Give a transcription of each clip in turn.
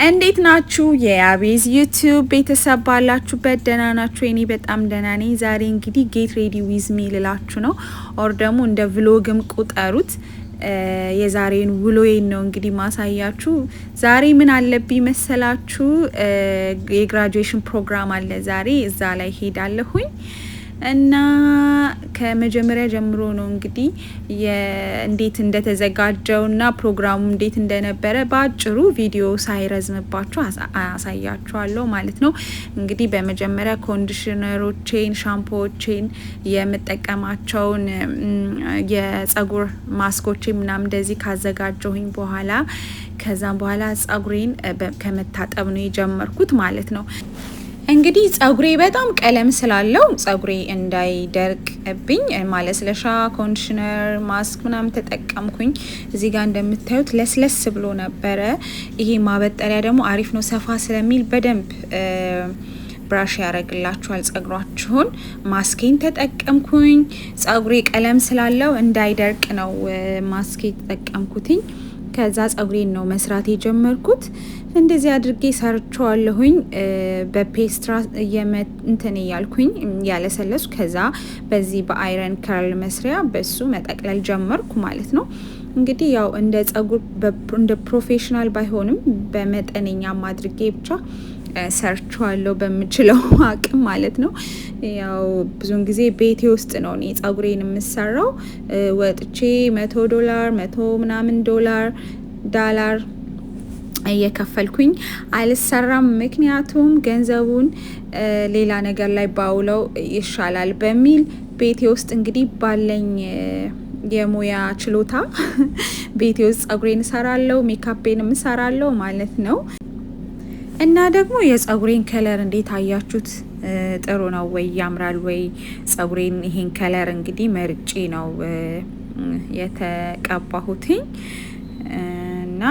እንዴት ናችሁ? የአቤዝ ዩቲዩብ ቤተሰብ ባላችሁበት ደህና ናችሁ? እኔ በጣም ደህና ነኝ። ዛሬ እንግዲህ ጌት ሬዲ ዊዝ ሚ ልላችሁ ነው፣ ኦር ደግሞ እንደ ቭሎግም ቁጠሩት። የዛሬን ውሎዬን ነው እንግዲህ ማሳያችሁ። ዛሬ ምን አለብኝ መሰላችሁ? የግራጁዌሽን ፕሮግራም አለ ዛሬ፣ እዛ ላይ ሄዳለሁኝ እና ከመጀመሪያ ጀምሮ ነው እንግዲህ እንዴት እንደተዘጋጀውና ፕሮግራሙ እንዴት እንደነበረ በአጭሩ ቪዲዮ ሳይረዝምባችሁ አሳያችኋለሁ ማለት ነው። እንግዲህ በመጀመሪያ ኮንዲሽነሮቼን፣ ሻምፖዎቼን፣ የምጠቀማቸውን የጸጉር ማስኮቼ ምናምን እንደዚህ ካዘጋጀሁኝ በኋላ ከዛም በኋላ ጸጉሬን ከመታጠብ ነው የጀመርኩት ማለት ነው። እንግዲህ ጸጉሬ በጣም ቀለም ስላለው ጸጉሬ እንዳይደርቅብኝ ማለስለሻ፣ ኮንዲሽነር፣ ማስክ ምናምን ተጠቀምኩኝ። እዚህ ጋር እንደምታዩት ለስለስ ብሎ ነበረ። ይሄ ማበጠሪያ ደግሞ አሪፍ ነው፣ ሰፋ ስለሚል በደንብ ብራሽ ያደርግላችኋል ጸጉራችሁን። ማስኬን ተጠቀምኩኝ። ጸጉሬ ቀለም ስላለው እንዳይደርቅ ነው ማስኬ ተጠቀምኩትኝ። ከዛ ጸጉሬን ነው መስራት የጀመርኩት። እንደዚህ አድርጌ ሰርቸዋለሁኝ በፔስትራ እንትን እያልኩኝ ያለሰለሱ። ከዛ በዚህ በአይረን ከርል መስሪያ በሱ መጠቅለል ጀመርኩ ማለት ነው። እንግዲህ ያው እንደ ጸጉር እንደ ፕሮፌሽናል ባይሆንም በመጠነኛም አድርጌ ብቻ ሰርቸዋለሁ በምችለው አቅም ማለት ነው። ያው ብዙን ጊዜ ቤቴ ውስጥ ነው እኔ ጸጉሬን የምሰራው። ወጥቼ $100 100 ምናምን ዳላር እየከፈልኩኝ አልሰራም። ምክንያቱም ገንዘቡን ሌላ ነገር ላይ ባውለው ይሻላል በሚል ቤቴ ውስጥ እንግዲህ ባለኝ የሙያ ችሎታ ቤቴ ውስጥ ጸጉሬን እሰራለሁ፣ ሜካፔንም እሰራለሁ ማለት ነው። እና ደግሞ የጸጉሬን ከለር እንዴት አያችሁት? ጥሩ ነው ወይ? ያምራል ወይ? ጸጉሬን ይሄን ከለር እንግዲህ መርጬ ነው የተቀባሁትኝ እና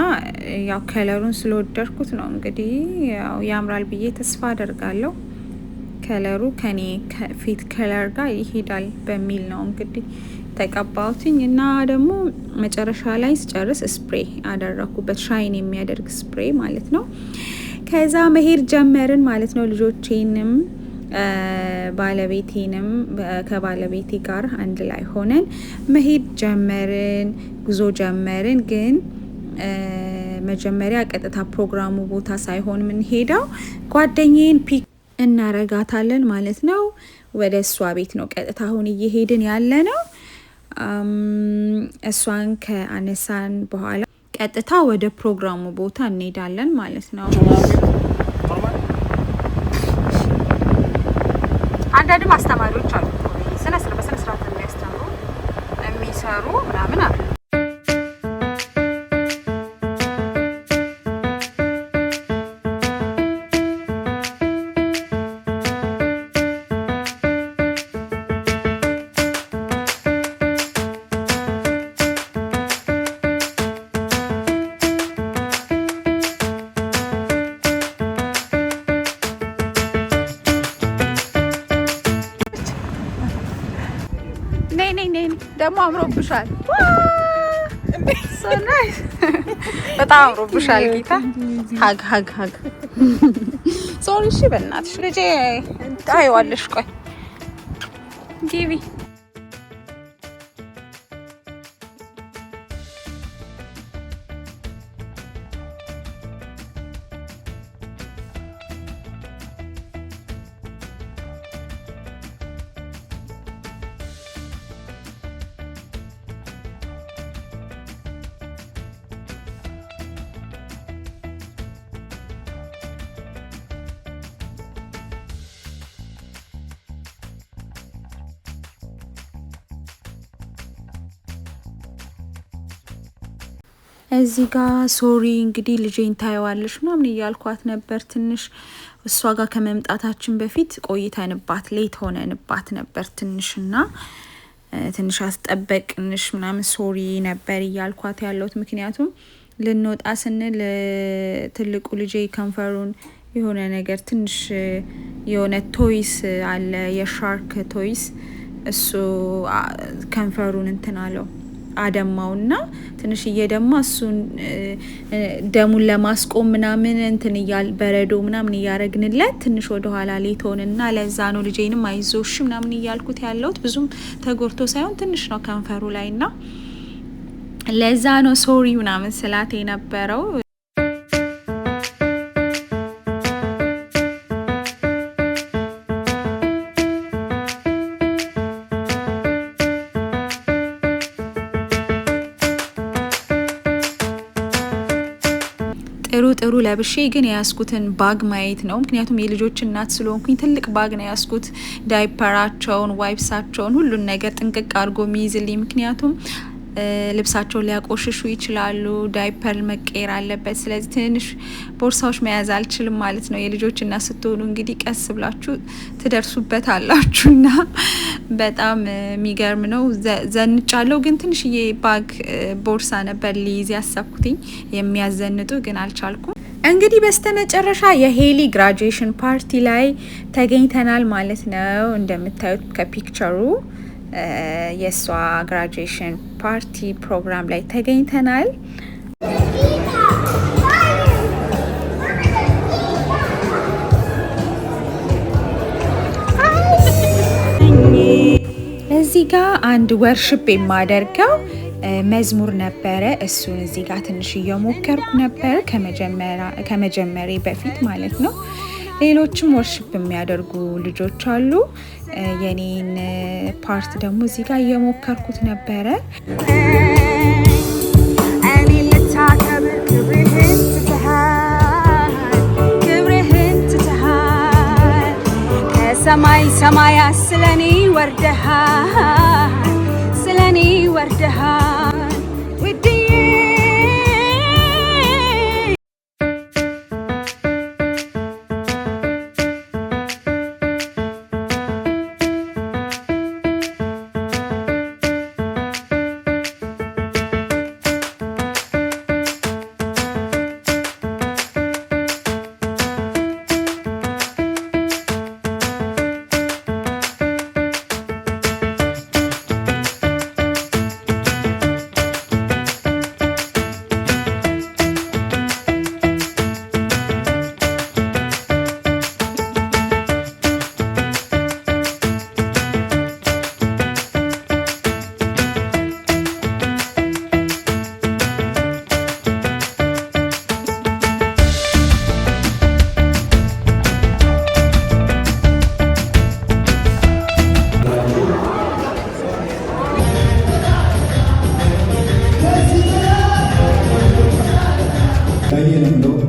ያው ከለሩን ስለወደድኩት ነው እንግዲህ ያው ያምራል ብዬ ተስፋ አደርጋለሁ። ከለሩ ከኔ ፊት ከለር ጋር ይሄዳል በሚል ነው እንግዲህ ተቀባሁትኝ። እና ደግሞ መጨረሻ ላይ ስጨርስ ስፕሬይ አደረኩበት፣ ሻይን የሚያደርግ ስፕሬይ ማለት ነው። ከዛ መሄድ ጀመርን ማለት ነው። ልጆቼንም ባለቤቴንም ከባለቤቴ ጋር አንድ ላይ ሆነን መሄድ ጀመርን፣ ጉዞ ጀመርን። ግን መጀመሪያ ቀጥታ ፕሮግራሙ ቦታ ሳይሆን ምን ሄደው ጓደኛዬን ፒክ እናረጋታለን ማለት ነው። ወደ እሷ ቤት ነው ቀጥታ አሁን እየሄድን ያለ ነው። እሷን ከአነሳን በኋላ ቀጥታ ወደ ፕሮግራሙ ቦታ እንሄዳለን ማለት ነው። አንዳንድ አስተማሪዎች አሉ በስነ ስርዓት የሚያስተምሩ የሚሰሩ ምናምን አሉ። ደግሞ አምሮብሻል፣ በጣም አምሮብሻል። ጌታ ሀግ ሶሪ። እሺ በእናትሽ ልጄ ታይዋለሽ። ቆይ ጊቢ እዚህ ጋር ሶሪ እንግዲህ ልጄን ታየዋለሽ ምናምን እያልኳት ነበር። ትንሽ እሷ ጋር ከመምጣታችን በፊት ቆይተንባት ሌት ሆነንባት ነበር ትንሽና ትንሽ አስጠበቅንሽ ምናምን ሶሪ ነበር እያልኳት ያለሁት። ምክንያቱም ልንወጣ ስንል ትልቁ ልጄ ከንፈሩን የሆነ ነገር ትንሽ የሆነ ቶይስ አለ፣ የሻርክ ቶይስ፣ እሱ ከንፈሩን እንትን አለው አደማውና ትንሽ እየደማ እሱን ደሙን ለማስቆም ምናምን እንትን ይያል በረዶ ምናምን ያረግንለት ትንሽ ወደ ኋላ ሌቶንና ለዛ ነው ልጄንም አይዞሽ ምናምን ይያልኩት ያለውት ብዙም ተጎርቶ ሳይሆን ትንሽ ነው ከንፈሩ ላይና ለዛ ነው ሶሪ ምናምን ስላቴ ነበረው ጥሩ ለብሼ ግን ያስኩትን ባግ ማየት ነው ምክንያቱም የልጆች እናት ስለሆንኩኝ ትልቅ ባግ ነው ያስኩት ዳይፐራቸውን ዋይፕሳቸውን ሁሉን ነገር ጥንቅቅ አድርጎ የሚይዝልኝ ምክንያቱም ልብሳቸው ሊያቆሽሹ ይችላሉ ዳይፐር መቀየር አለበት ስለዚህ ትንሽ ቦርሳዎች መያዝ አልችልም ማለት ነው የልጆች እናት ስትሆኑ እንግዲህ ቀስ ብላችሁ ትደርሱበታላችሁና በጣም የሚገርም ነው ዘንጫለው ግን ትንሽዬ ባግ ቦርሳ ነበር ሊይዝ ያሰብኩትኝ የሚያዘንጡ ግን አልቻልኩም እንግዲህ በስተመጨረሻ የሄሊ ግራጁዌሽን ፓርቲ ላይ ተገኝተናል ማለት ነው እንደምታዩት ከፒክቸሩ የሷ ግራጁዌሽን ፓርቲ ፕሮግራም ላይ ተገኝተናል እዚህ ጋር አንድ ወርሺፕ የማደርገው መዝሙር ነበረ እሱን እዚህ ጋር ትንሽ እየሞከርኩ ነበር ከመጀመሪያ በፊት ማለት ነው ሌሎችም ወርሺፕ የሚያደርጉ ልጆች አሉ የኔን ፓርት ደግሞ እዚህ ጋር እየሞከርኩት ነበረ እኔ ልታከብር ክብርህን ትተሃል ከሰማይ ሰማያት ስለኔ ወርደሃል ውድዬ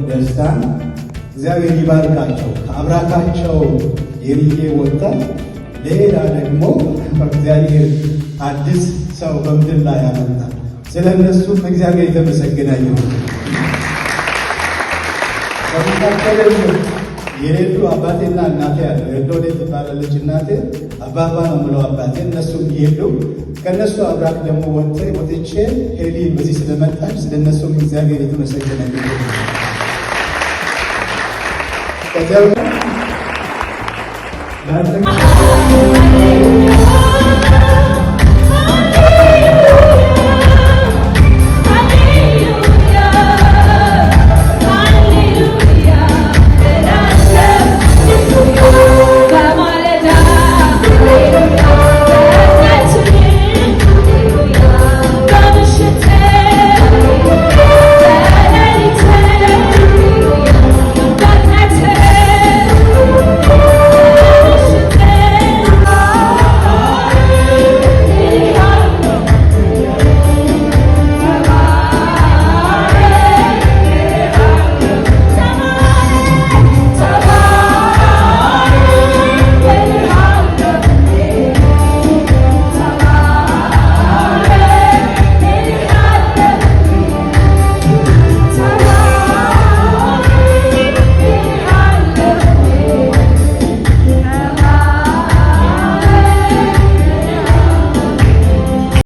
ደስታን እግዚአብሔር ይባርካቸው ከአብራካቸው የልዬ ወጣ ሌላ ደግሞ እግዚአብሔር አዲስ ሰው በምድር ላይ ያመጣ ስለነሱም እግዚአብሔር የተመሰገነ ይሁን በመካከለኝ የሌሉ አባቴና እናቴ አለ የዶሌ ትባላለች እናቴ አባባ ነው የምለው አባቴ እነሱም ይሄዱ ከነሱ አብራክ ደግሞ ወጥቼ ሄሊ በዚህ ስለመጣች ስለነሱም እግዚአብሔር የተመሰገነ ይሁን ከዚያው